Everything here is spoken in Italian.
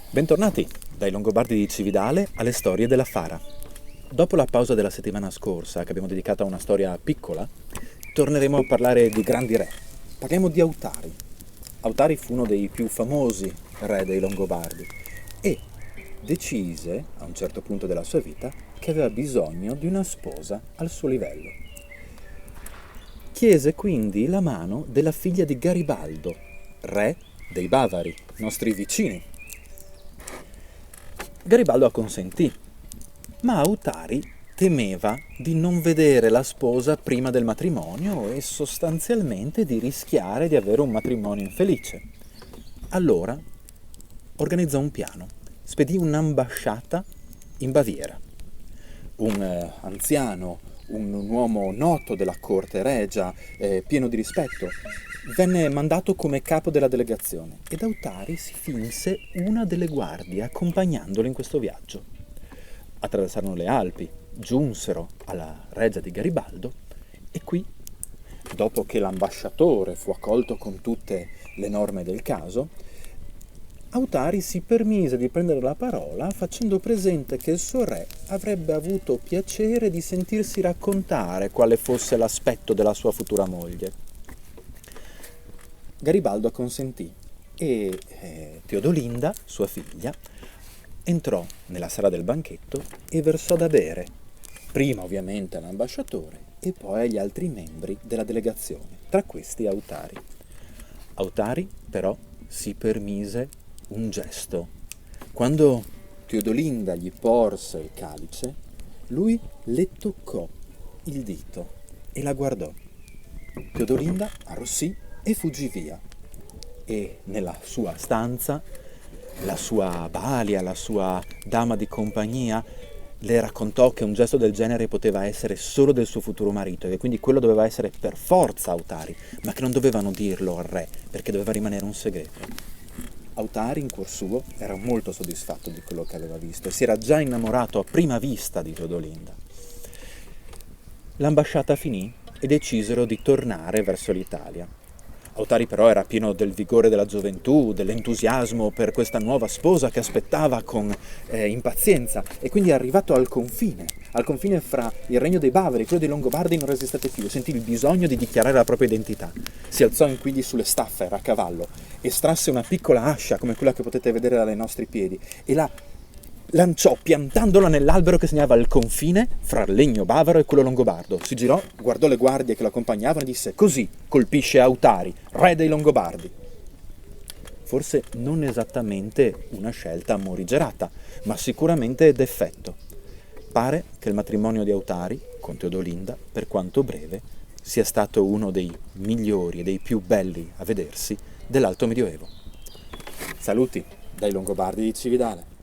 Bentornati dai Longobardi di Cividale alle storie della Fara. Dopo la pausa della settimana scorsa, che abbiamo dedicato a una storia piccola, torneremo a parlare di grandi re. Parliamo di Autari. Autari fu uno dei più famosi re dei Longobardi e decise, a un certo punto della sua vita, che aveva bisogno di una sposa al suo livello. Chiese quindi la mano della figlia di Garibaldo, re dei Bavari, nostri vicini. Garibaldo acconsentì, ma Autari temeva di non vedere la sposa prima del matrimonio e sostanzialmente di rischiare di avere un matrimonio infelice. Allora organizzò un piano, spedì un'ambasciata in Baviera. Un anziano, un uomo noto della corte regia, pieno di rispetto, venne mandato come capo della delegazione ed Autari si finse una delle guardie accompagnandolo in questo viaggio. Attraversarono le Alpi, giunsero alla reggia di Garibaldo e qui, dopo che l'ambasciatore fu accolto con tutte le norme del caso, Autari si permise di prendere la parola facendo presente che il suo re avrebbe avuto piacere di sentirsi raccontare quale fosse l'aspetto della sua futura moglie. Garibaldo acconsentì e Teodolinda, sua figlia, entrò nella sala del banchetto e versò da bere, prima ovviamente all'ambasciatore e poi agli altri membri della delegazione, tra questi Autari. Autari però si permise un gesto. Quando Teodolinda gli porse il calice, lui le toccò il dito e la guardò. Teodolinda arrossì e fuggì via. E nella sua stanza, la sua balia, la sua dama di compagnia, le raccontò che un gesto del genere poteva essere solo del suo futuro marito e che quindi quello doveva essere per forza Autari, ma che non dovevano dirlo al re, perché doveva rimanere un segreto. Autari, in cuor suo, era molto soddisfatto di quello che aveva visto e si era già innamorato a prima vista di Teodolinda. L'ambasciata finì e decisero di tornare verso l'Italia. Autari però era pieno del vigore della gioventù, dell'entusiasmo per questa nuova sposa che aspettava con impazienza e quindi arrivato al confine fra il regno dei Bavari e quello dei Longobardi non resistette più, sentì il bisogno di dichiarare la propria identità. Si alzò quindi sulle staffe, era a cavallo, estrasse una piccola ascia come quella che potete vedere dai nostri piedi e la lanciò piantandola nell'albero che segnava il confine fra il legno bavaro e quello longobardo. Si girò, guardò le guardie che lo accompagnavano e disse: così colpisce Autari, re dei Longobardi. Forse non esattamente una scelta morigerata, ma sicuramente d'effetto. Pare che il matrimonio di Autari con Teodolinda, per quanto breve, sia stato uno dei migliori e dei più belli a vedersi dell'Alto Medioevo. Saluti dai Longobardi di Cividale.